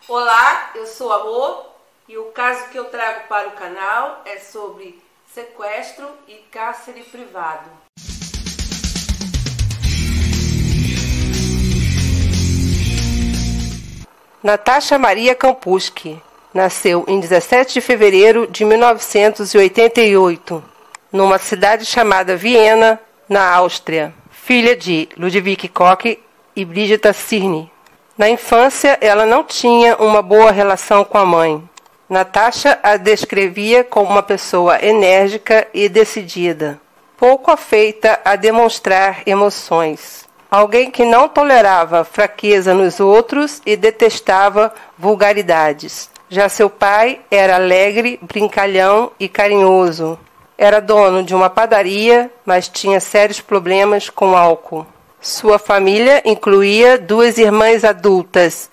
Olá, eu sou Amor e o caso que eu trago para o canal é sobre sequestro e cárcere privado. Natasha Maria Kampusch nasceu em 17 de fevereiro de 1988, numa cidade chamada Viena, na Áustria, filha de Ludwig Koch e Brigitta Cirne. Na infância, ela não tinha uma boa relação com a mãe. Natasha a descrevia como uma pessoa enérgica e decidida, pouco afeita a demonstrar emoções. Alguém que não tolerava fraqueza nos outros e detestava vulgaridades. Já seu pai era alegre, brincalhão e carinhoso. Era dono de uma padaria, mas tinha sérios problemas com álcool. Sua família incluía 2 irmãs adultas,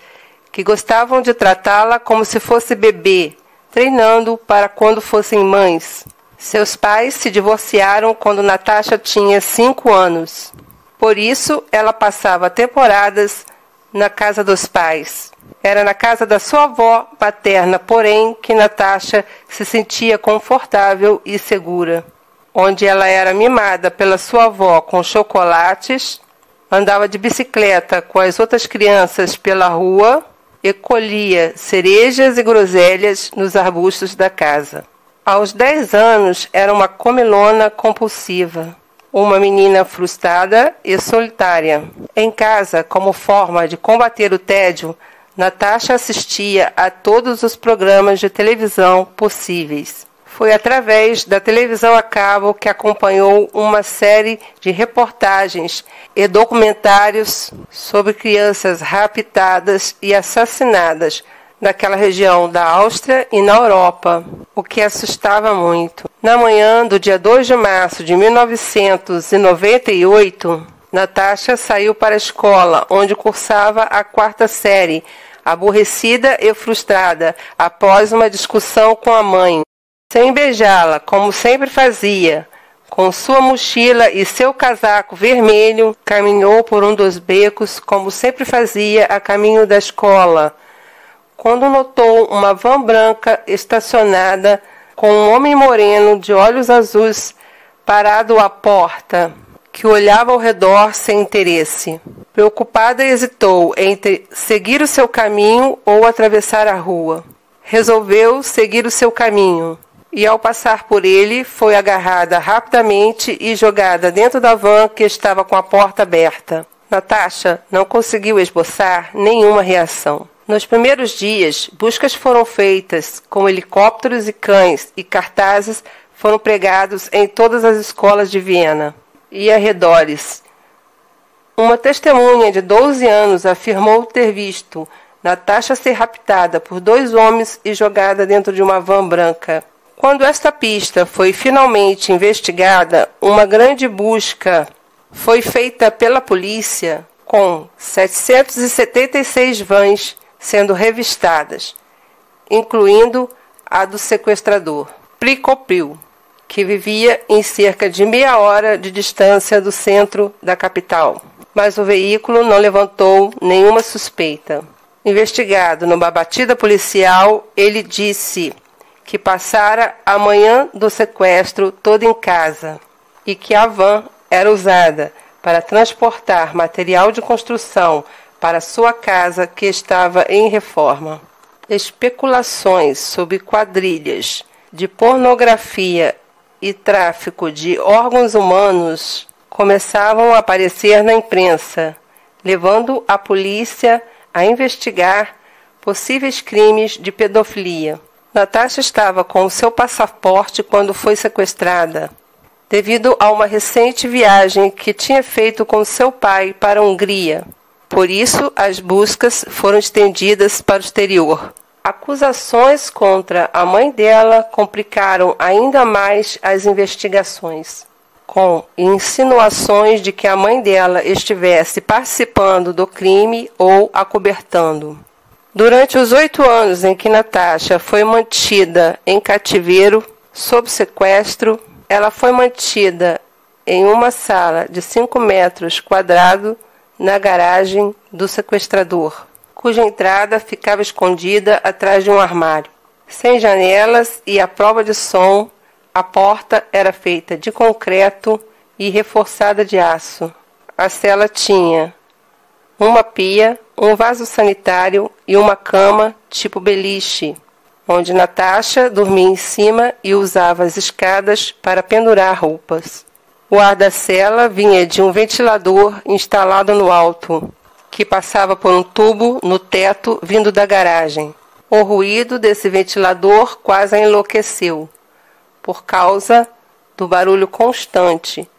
que gostavam de tratá-la como se fosse bebê, treinando para quando fossem mães. Seus pais se divorciaram quando Natasha tinha 5 anos. Por isso, ela passava temporadas na casa dos pais. Era na casa da sua avó paterna, porém, que Natasha se sentia confortável e segura, onde ela era mimada pela sua avó com chocolates, andava de bicicleta com as outras crianças pela rua e colhia cerejas e groselhas nos arbustos da casa. Aos 10 anos, era uma comilona compulsiva, uma menina frustrada e solitária. Em casa, como forma de combater o tédio, Natasha assistia a todos os programas de televisão possíveis. Foi através da televisão a cabo que acompanhou uma série de reportagens e documentários sobre crianças raptadas e assassinadas naquela região da Áustria e na Europa, o que assustava muito. Na manhã do dia 2 de março de 1998, Natasha saiu para a escola, onde cursava a 4ª série, aborrecida e frustrada após uma discussão com a mãe. Sem beijá-la, como sempre fazia, com sua mochila e seu casaco vermelho, caminhou por um dos becos, como sempre fazia a caminho da escola, quando notou uma van branca estacionada com um homem moreno de olhos azuis parado à porta, que olhava ao redor sem interesse. Preocupada, hesitou entre seguir o seu caminho ou atravessar a rua. Resolveu seguir o seu caminho. E ao passar por ele, foi agarrada rapidamente e jogada dentro da van que estava com a porta aberta. Natasha não conseguiu esboçar nenhuma reação. Nos primeiros dias, buscas foram feitas com helicópteros e cães e cartazes foram pregados em todas as escolas de Viena e arredores. Uma testemunha de 12 anos afirmou ter visto Natasha ser raptada por 2 homens e jogada dentro de uma van branca. Quando esta pista foi finalmente investigada, uma grande busca foi feita pela polícia, com 776 vans sendo revistadas, incluindo a do sequestrador, Prikopil, que vivia em cerca de meia hora de distância do centro da capital. Mas o veículo não levantou nenhuma suspeita. Investigado numa batida policial, ele disse que passara a manhã do sequestro toda em casa e que a van era usada para transportar material de construção para sua casa que estava em reforma. Especulações sobre quadrilhas de pornografia e tráfico de órgãos humanos começavam a aparecer na imprensa, levando a polícia a investigar possíveis crimes de pedofilia. Natasha estava com o seu passaporte quando foi sequestrada, devido a uma recente viagem que tinha feito com seu pai para a Hungria. Por isso, as buscas foram estendidas para o exterior. Acusações contra a mãe dela complicaram ainda mais as investigações, com insinuações de que a mãe dela estivesse participando do crime ou acobertando. Durante os 8 anos em que Natasha foi mantida em cativeiro, sob sequestro, ela foi mantida em uma sala de 5 metros quadrados na garagem do sequestrador, cuja entrada ficava escondida atrás de um armário. Sem janelas e à prova de som, a porta era feita de concreto e reforçada de aço. A cela tinha uma pia, um vaso sanitário e uma cama tipo beliche, onde Natasha dormia em cima e usava as escadas para pendurar roupas. O ar da cela vinha de um ventilador instalado no alto, que passava por um tubo no teto vindo da garagem. O ruído desse ventilador quase a enlouqueceu, por causa do barulho constante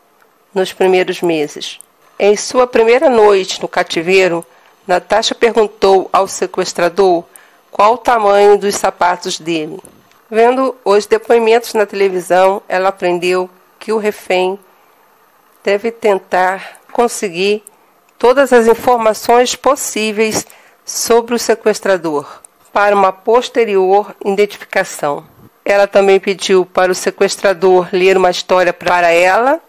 nos primeiros meses. Em sua primeira noite no cativeiro, Natasha perguntou ao sequestrador qual o tamanho dos sapatos dele. Vendo os depoimentos na televisão, ela aprendeu que o refém deve tentar conseguir todas as informações possíveis sobre o sequestrador para uma posterior identificação. Ela também pediu para o sequestrador ler uma história para ela.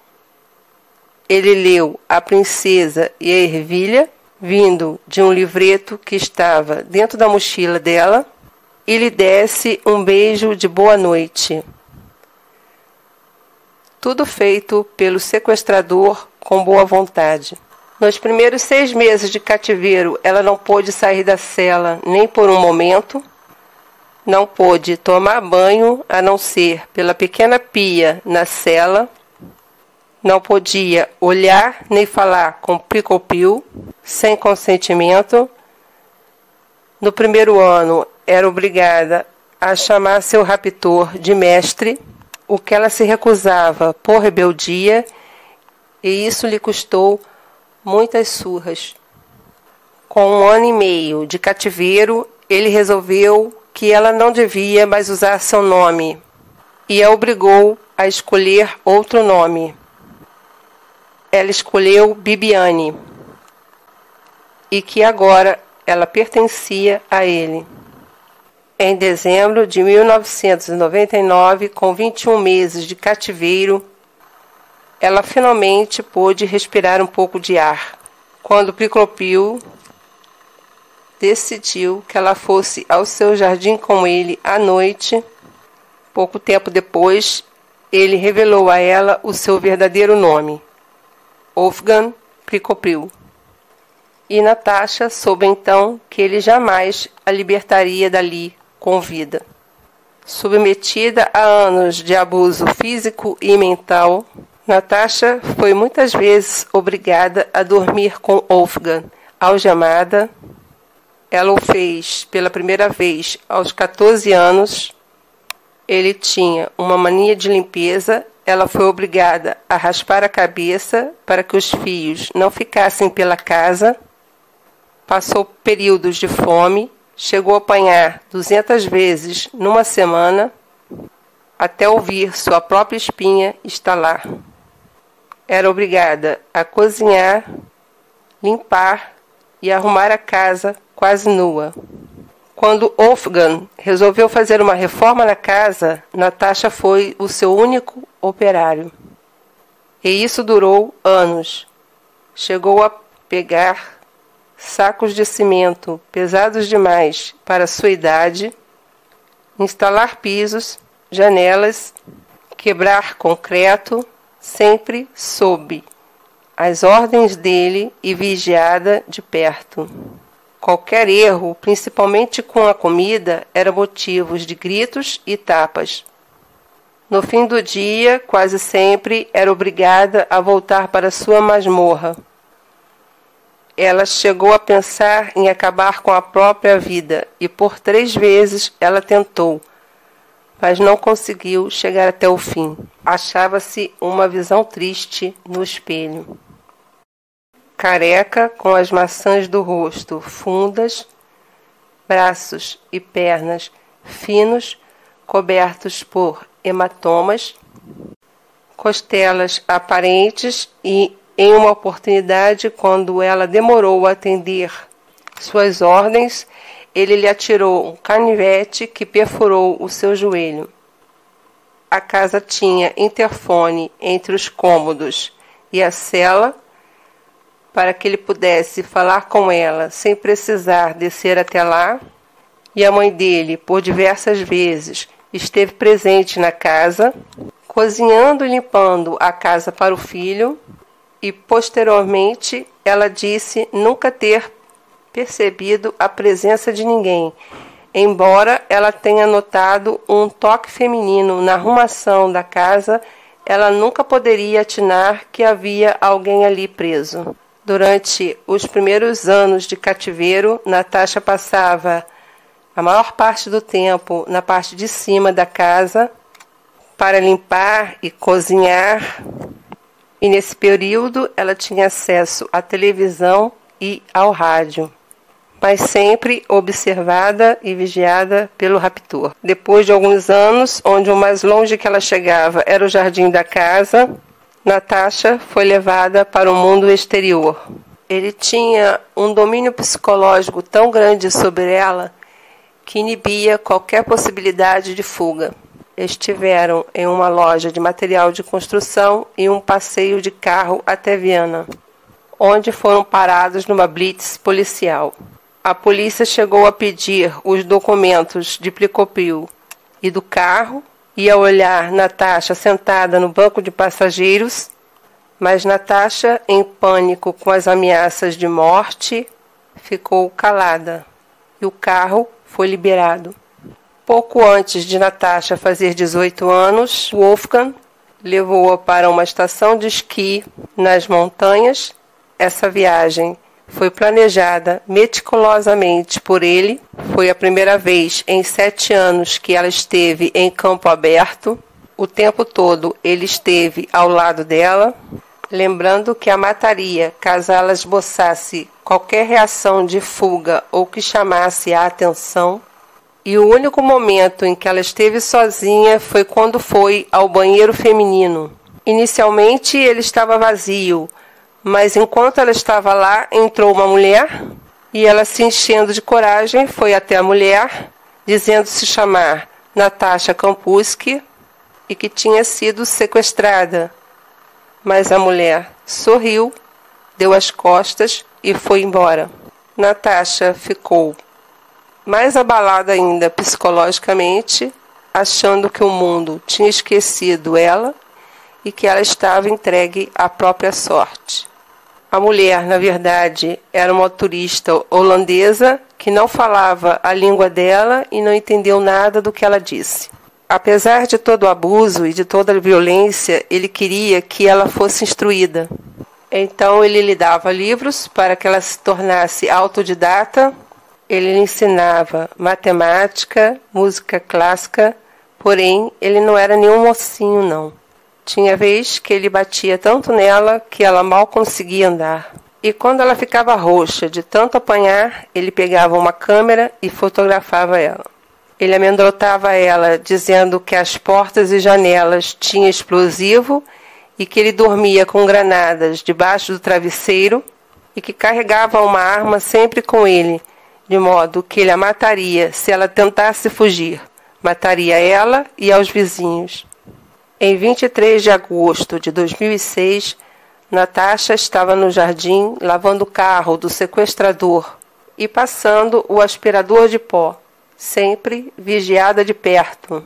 Ele leu A Princesa e a Ervilha, vindo de um livreto que estava dentro da mochila dela, e lhe desse um beijo de boa noite. Tudo feito pelo sequestrador com boa vontade. Nos primeiros 6 meses de cativeiro, ela não pôde sair da cela nem por um momento, não pôde tomar banho a não ser pela pequena pia na cela, não podia olhar nem falar com Picopiu sem consentimento. No primeiro ano, era obrigada a chamar seu raptor de mestre, o que ela se recusava por rebeldia, e isso lhe custou muitas surras. Com 1 ano e meio de cativeiro, ele resolveu que ela não devia mais usar seu nome e a obrigou a escolher outro nome. Ela escolheu Bibiane e que agora ela pertencia a ele. Em dezembro de 1999, com 21 meses de cativeiro, ela finalmente pôde respirar um pouco de ar, quando Picopiu decidiu que ela fosse ao seu jardim com ele à noite. Pouco tempo depois, ele revelou a ela o seu verdadeiro nome, Wolfgang Picopiu. E Natasha soube então que ele jamais a libertaria dali com vida. Submetida a anos de abuso físico e mental, Natasha foi muitas vezes obrigada a dormir com Wolfgang, algemada. Ela o fez pela primeira vez aos 14 anos. Ele tinha uma mania de limpeza. Ela foi obrigada a raspar a cabeça para que os fios não ficassem pela casa. Passou períodos de fome. Chegou a apanhar 200 vezes numa semana, até ouvir sua própria espinha estalar. Era obrigada a cozinhar, limpar e arrumar a casa quase nua. Quando Wolfgang resolveu fazer uma reforma na casa, Natasha foi o seu único operário. E isso durou anos. Chegou a pegar sacos de cimento pesados demais para sua idade, instalar pisos, janelas, quebrar concreto, sempre sob as ordens dele e vigiada de perto. Qualquer erro, principalmente com a comida, era motivo de gritos e tapas. No fim do dia, quase sempre era obrigada a voltar para sua masmorra. Ela chegou a pensar em acabar com a própria vida e por 3 vezes ela tentou, mas não conseguiu chegar até o fim. Achava-se uma visão triste no espelho. Careca, com as maçãs do rosto fundas, braços e pernas finos, cobertos por hematomas, costelas aparentes e, em uma oportunidade, quando ela demorou a atender suas ordens, ele lhe atirou um canivete que perfurou o seu joelho. A casa tinha interfone entre os cômodos e a cela, para que ele pudesse falar com ela sem precisar descer até lá, e a mãe dele, por diversas vezes, esteve presente na casa, cozinhando e limpando a casa para o filho, e posteriormente ela disse nunca ter percebido a presença de ninguém, embora ela tenha notado um toque feminino na arrumação da casa. Ela nunca poderia atinar que havia alguém ali preso. Durante os primeiros anos de cativeiro, Natasha passava a maior parte do tempo na parte de cima da casa para limpar e cozinhar, e nesse período ela tinha acesso à televisão e ao rádio, mas sempre observada e vigiada pelo raptor. Depois de alguns anos, onde o mais longe que ela chegava era o jardim da casa, Natasha foi levada para o mundo exterior. Ele tinha um domínio psicológico tão grande sobre ela que inibia qualquer possibilidade de fuga. Estiveram em uma loja de material de construção e um passeio de carro até Viena, onde foram parados numa blitz policial. A polícia chegou a pedir os documentos de Plicopil e do carro e a olhar Natasha sentada no banco de passageiros, mas Natasha, em pânico com as ameaças de morte, ficou calada e o carro foi liberado. Pouco antes de Natasha fazer 18 anos, Wolfgang levou-a para uma estação de esqui nas montanhas. Essa viagem foi planejada meticulosamente por ele. Foi a primeira vez em 7 anos que ela esteve em campo aberto. O tempo todo ele esteve ao lado dela, lembrando que a mataria caso ela esboçasse qualquer reação de fuga ou que chamasse a atenção. E o único momento em que ela esteve sozinha foi quando foi ao banheiro feminino. Inicialmente ele estava vazio, mas enquanto ela estava lá, entrou uma mulher e ela, se enchendo de coragem, foi até a mulher, dizendo se chamar Natasha Kampuski e que tinha sido sequestrada. Mas a mulher sorriu, deu as costas e foi embora. Natasha ficou mais abalada ainda psicologicamente, achando que o mundo tinha esquecido ela e que ela estava entregue à própria sorte. A mulher, na verdade, era uma turista holandesa que não falava a língua dela e não entendeu nada do que ela disse. Apesar de todo o abuso e de toda a violência, ele queria que ela fosse instruída. Então ele lhe dava livros para que ela se tornasse autodidata. Ele lhe ensinava matemática, música clássica, porém ele não era nenhum mocinho, não. Tinha vez que ele batia tanto nela que ela mal conseguia andar. E quando ela ficava roxa de tanto apanhar, ele pegava uma câmera e fotografava ela. Ele amedrontava ela, dizendo que as portas e janelas tinham explosivo e que ele dormia com granadas debaixo do travesseiro e que carregava uma arma sempre com ele, de modo que ele a mataria se ela tentasse fugir. Mataria ela e aos vizinhos. Em 23 de agosto de 2006, Natasha estava no jardim lavando o carro do sequestrador e passando o aspirador de pó, sempre vigiada de perto,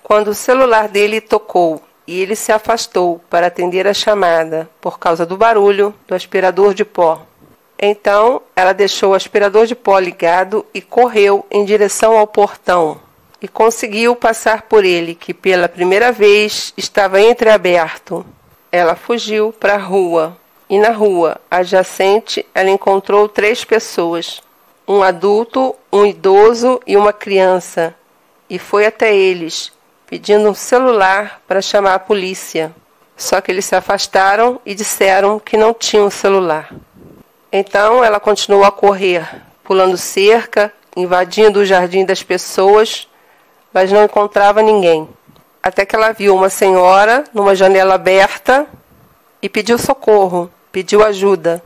quando o celular dele tocou e ele se afastou para atender a chamada por causa do barulho do aspirador de pó. Então, ela deixou o aspirador de pó ligado e correu em direção ao portão e conseguiu passar por ele, que pela primeira vez estava entreaberto. Ela fugiu para a rua e na rua adjacente ela encontrou 3 pessoas, um adulto, um idoso e uma criança, e foi até eles, pedindo um celular para chamar a polícia. Só que eles se afastaram e disseram que não tinham celular. Então ela continuou a correr, pulando cerca, invadindo o jardim das pessoas, mas não encontrava ninguém. Até que ela viu uma senhora numa janela aberta e pediu socorro, pediu ajuda.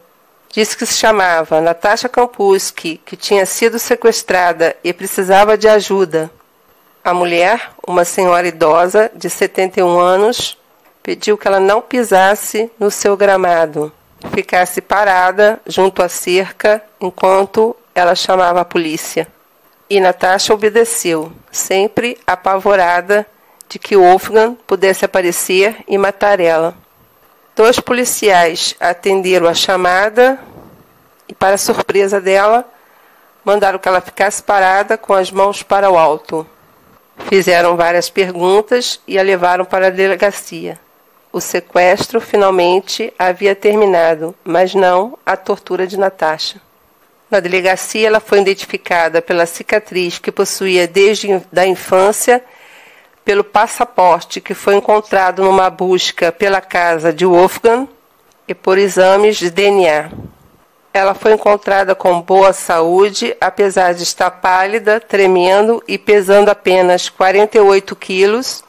Disse que se chamava Natasha Kampuski, que tinha sido sequestrada e precisava de ajuda. A mulher, uma senhora idosa de 71 anos, pediu que ela não pisasse no seu gramado. ficasse parada junto à cerca enquanto ela chamava a polícia. E Natasha obedeceu, sempre apavorada de que Wolfgang pudesse aparecer e matar ela. 2 policiais atenderam a chamada e, para surpresa dela, mandaram que ela ficasse parada com as mãos para o alto. Fizeram várias perguntas e a levaram para a delegacia. O sequestro finalmente havia terminado, mas não a tortura de Natasha. Na delegacia, ela foi identificada pela cicatriz que possuía desde a infância, pelo passaporte que foi encontrado numa busca pela casa de Wolfgang e por exames de DNA. Ela foi encontrada com boa saúde, apesar de estar pálida, tremendo e pesando apenas 48 quilos,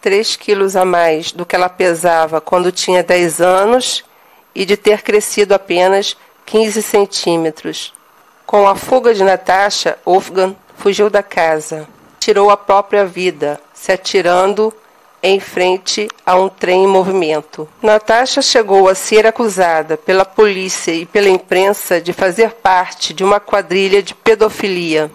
3 quilos a mais do que ela pesava quando tinha 10 anos e de ter crescido apenas 15 centímetros. Com a fuga de Natasha, Wolfgang fugiu da casa. Tirou a própria vida, se atirando em frente a um trem em movimento. Natasha chegou a ser acusada pela polícia e pela imprensa de fazer parte de uma quadrilha de pedofilia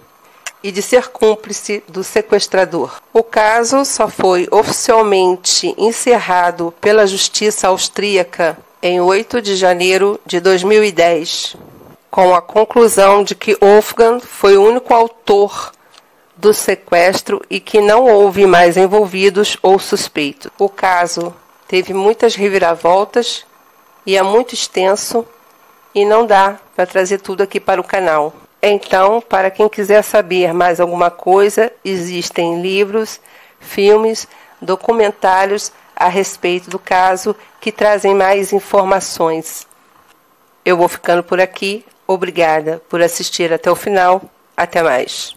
e de ser cúmplice do sequestrador. O caso só foi oficialmente encerrado pela justiça austríaca em 8 de janeiro de 2010, com a conclusão de que Wolfgang foi o único autor do sequestro e que não houve mais envolvidos ou suspeitos. O caso teve muitas reviravoltas e é muito extenso e não dá para trazer tudo aqui para o canal. Então, para quem quiser saber mais alguma coisa, existem livros, filmes, documentários a respeito do caso que trazem mais informações. Eu vou ficando por aqui. Obrigada por assistir até o final. Até mais.